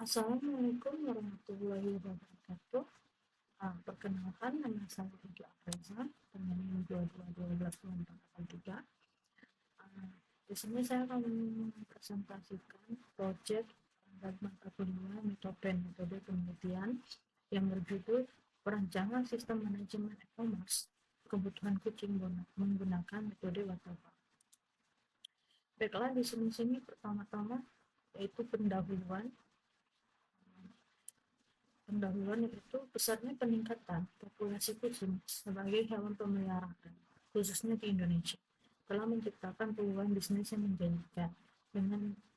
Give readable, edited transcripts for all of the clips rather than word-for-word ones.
Assalamualaikum warahmatullahi wabarakatuh. Perkenalkan, nama saya Egi Apreza, penyanyi 22122483. Di sini saya akan mempresentasikan proyek dan mata kuliah metode penelitian yang berjudul Perancangan Sistem Manajemen E-commerce Kebutuhan Kucing menggunakan metode waterfall. Baiklah, di sini pertama-tama yaitu pendahuluan yaitu besarnya peningkatan populasi kucing sebagai hewan peliharaan, khususnya di Indonesia, telah menciptakan peluang bisnis yang menjanjikan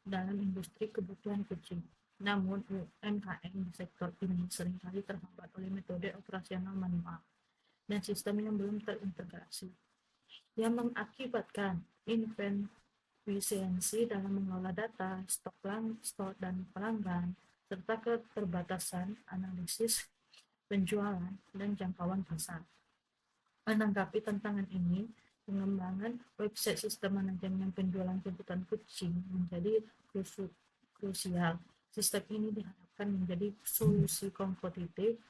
dalam industri kebutuhan kucing. Namun, UMKM di sektor ini seringkali terhambat oleh metode operasional manual dan sistem yang belum terintegrasi, yang mengakibatkan inefisiensi dalam mengelola data, stok dan pelanggan, serta keterbatasan analisis penjualan dan jangkauan pasar. Menanggapi tantangan ini, pengembangan website sistem manajemen penjualan kebutuhan kucing menjadi krusial. Sistem ini diharapkan menjadi solusi kompetitif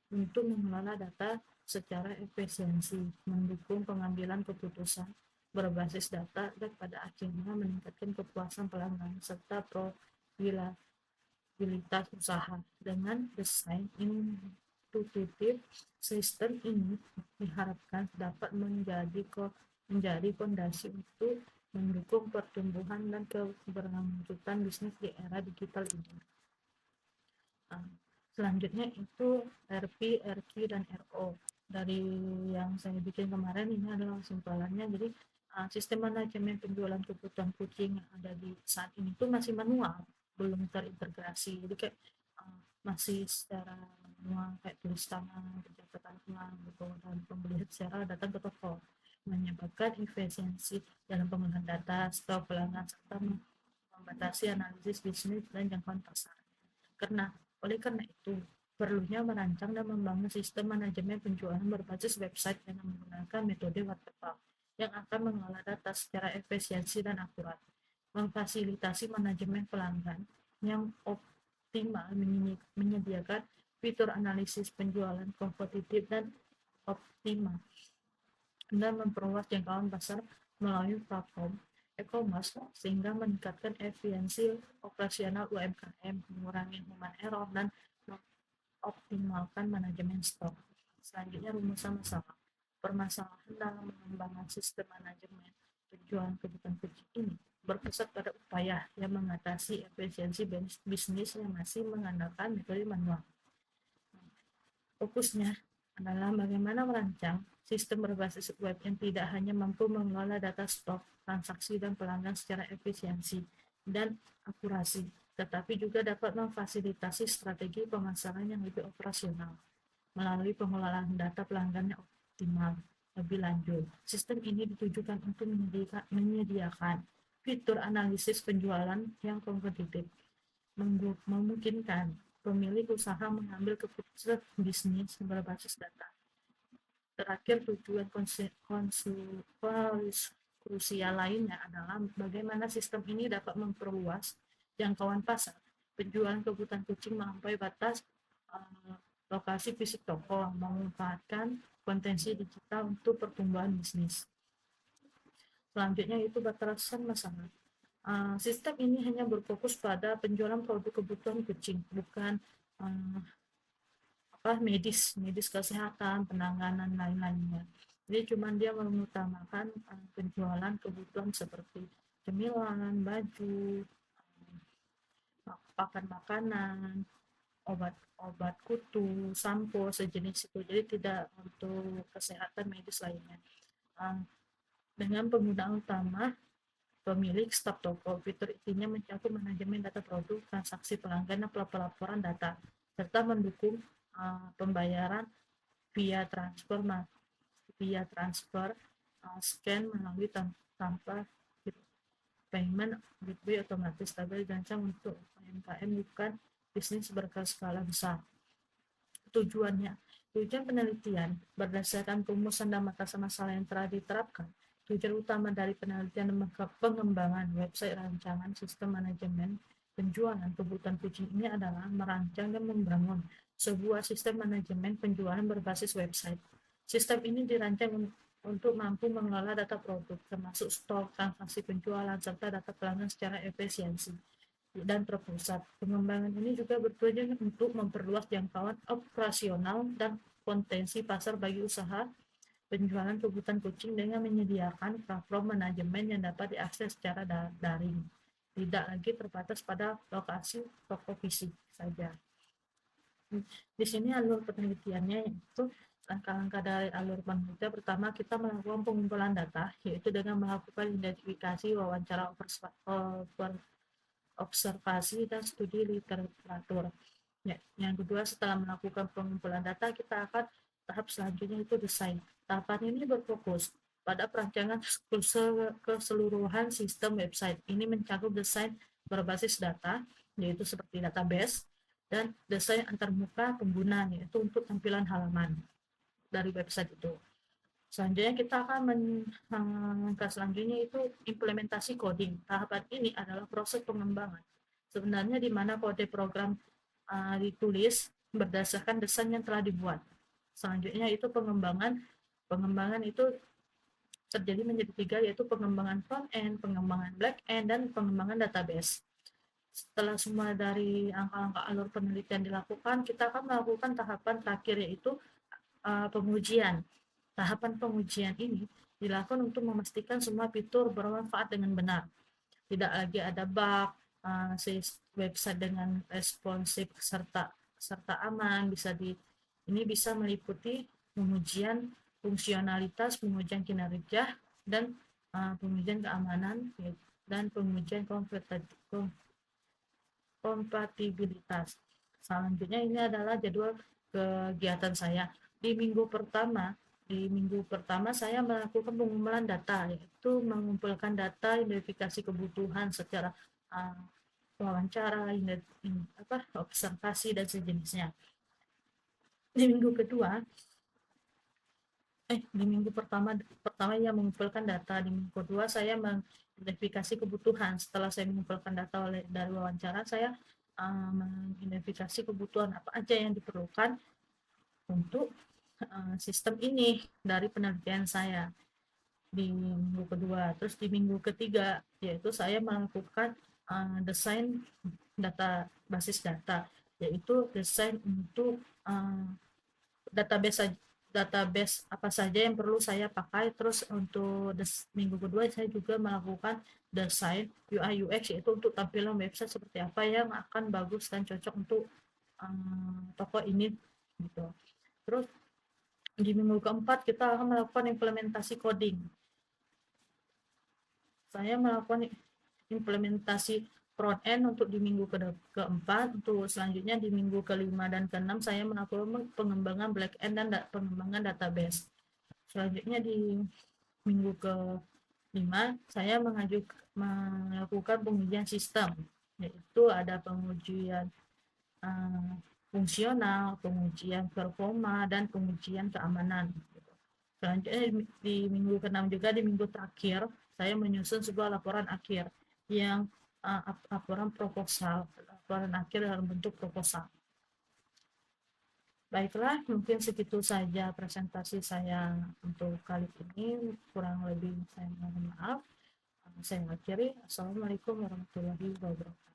untuk mengelola data secara efisiensi, mendukung pengambilan keputusan berbasis data, dan pada akhirnya meningkatkan kepuasan pelanggan serta profitabilitas usaha. Dengan desain intuitif, sistem ini diharapkan dapat menjadi fondasi untuk mendukung pertumbuhan dan keberlanjutan bisnis di era digital ini. Selanjutnya itu RP, RQ, dan RO. Dari yang saya bikin kemarin, ini adalah kesimpulannya. Jadi sistem manajemen penjualan kebutuhan kucing yang ada di saat ini itu masih manual, belum terintegrasi. Jadi kayak masih secara manual, kayak tulis tangan, pencatatan ulang gitu, dan pembelian secara datang ke toko, menyebabkan efisiensi dalam pengolahan data, stok pelanggan, serta membatasi analisis bisnis dan jangkauan pasar. Oleh karena itu, perlunya merancang dan membangun sistem manajemen penjualan berbasis website dengan menggunakan metode waterfall yang akan mengolah data secara efisiensi dan akurat, memfasilitasi manajemen pelanggan yang optimal, menyediakan fitur analisis penjualan kompetitif dan optimal, dan memperluas jangkauan pasar melalui platform e-commerce sehingga meningkatkan efisiensi operasional UMKM, mengurangi human error, dan mengoptimalkan manajemen stok. Selanjutnya, rumusan masalah. Permasalahan dalam mengembangkan sistem manajemen penjualan kebutuhan kucing ini berpusat pada upaya yang mengatasi efisiensi bisnis yang masih mengandalkan metode manual. Fokusnya adalah bagaimana merancang sistem berbasis web yang tidak hanya mampu mengelola data stok, transaksi, dan pelanggan secara efisiensi dan akurasi, tetapi juga dapat memfasilitasi strategi pemasaran yang lebih operasional melalui pengelolaan data pelanggan yang optimal. Lebih lanjut, sistem ini ditujukan untuk menyediakan fitur analisis penjualan yang kompetitif, memungkinkan pemilik usaha mengambil keputusan bisnis berbasis data. Terakhir, tujuan krusial lainnya adalah bagaimana sistem ini dapat memperluas jangkauan pasar penjualan kebutuhan kucing melampaui batas lokasi fisik toko, memanfaatkan potensi digital untuk pertumbuhan bisnis. Selanjutnya itu batasan masalah. Sistem ini hanya berfokus pada penjualan produk kebutuhan kucing, bukan medis kesehatan, penanganan lain-lainnya. Jadi cuma dia mengutamakan penjualan kebutuhan seperti cemilan, baju, pakan makanan, obat kutu, sampo, sejenis itu. Jadi tidak untuk kesehatan medis lainnya. Dengan penggunaan utama pemilik staf toko, fitur intinya mencakup manajemen data produk, transaksi pelanggan, dan pelaporan data, serta mendukung pembayaran via transfer, scan melalui tanpa payment gateway otomatis, tabel dirancang untuk UMKM bukan bisnis berskala besar. Tujuan penelitian berdasarkan rumusan dan batasan masalah yang telah diterapkan. Tujuan utama dari penelitian dan pengembangan website rancangan sistem manajemen penjualan kebutuhan kucing ini adalah merancang dan membangun sebuah sistem manajemen penjualan berbasis website. Sistem ini dirancang untuk mampu mengelola data produk, termasuk stok, transaksi penjualan, serta data pelanggan secara efisiensi dan terpusat. Pengembangan ini juga bertujuan untuk memperluas jangkauan operasional dan potensi pasar bagi usaha penjualan kebutuhan kucing dengan menyediakan platform manajemen yang dapat diakses secara daring, tidak lagi terbatas pada lokasi toko fisik saja. Di sini alur penelitiannya yaitu langkah-langkah dari alur penelitian. Pertama, kita melakukan pengumpulan data, yaitu dengan melakukan identifikasi, wawancara, observasi, dan studi literatur. Ya, yang kedua, setelah melakukan pengumpulan data, kita akan tahap selanjutnya itu desain. Tahapan ini berfokus pada perancangan keseluruhan sistem website. Ini mencakup desain berbasis data, yaitu seperti database, dan desain antarmuka pengguna, yaitu untuk tampilan halaman dari website itu. Selanjutnya kita akan langkah selanjutnya itu implementasi coding. Tahapan ini adalah proses pengembangan. Sebenarnya di mana kode program ditulis berdasarkan desain yang telah dibuat. Selanjutnya itu pengembangan itu terjadi menjadi 3, yaitu pengembangan front end, pengembangan back end, dan pengembangan database. Setelah semua dari angka-angka alur penelitian dilakukan, kita akan melakukan tahapan terakhir, yaitu pengujian. Tahapan pengujian ini dilakukan untuk memastikan semua fitur bermanfaat dengan benar. Tidak lagi ada bug, website dengan responsif serta aman. Ini bisa meliputi pengujian fungsionalitas, pengujian kinerja, dan pengujian keamanan, dan pengujian kompatibilitas. Selanjutnya ini adalah jadwal kegiatan saya. Di minggu pertama saya melakukan pengumpulan data, yaitu mengumpulkan data, identifikasi kebutuhan secara wawancara, observasi, dan sejenisnya. Di minggu pertama yang mengumpulkan data. Di minggu kedua saya mengidentifikasi kebutuhan. Setelah saya mengumpulkan data dari wawancara, saya mengidentifikasi kebutuhan apa aja yang diperlukan untuk sistem ini dari penelitian saya di minggu kedua. Terus di minggu ketiga, yaitu saya melakukan desain basis data, yaitu desain untuk database apa saja yang perlu saya pakai. Terus untuk minggu kedua saya juga melakukan desain UI UX, yaitu untuk tampilan website seperti apa yang akan bagus dan cocok untuk toko ini gitu. Terus di minggu keempat kita akan melakukan implementasi coding. Saya melakukan implementasi front end untuk di minggu keempat. Untuk selanjutnya di minggu kelima dan keenam saya melakukan pengembangan back end dan pengembangan database. Selanjutnya di minggu kelima saya melakukan pengujian sistem, yaitu ada pengujian fungsional, pengujian performa, dan pengujian keamanan. Selanjutnya di minggu ke-6 juga, di minggu terakhir saya menyusun sebuah laporan akhir yang laporan akhir dalam bentuk proposal. Baiklah, mungkin segitu saja presentasi saya untuk kali ini. Kurang lebih saya mohon maaf. Saya akhiri. Assalamualaikum warahmatullahi wabarakatuh.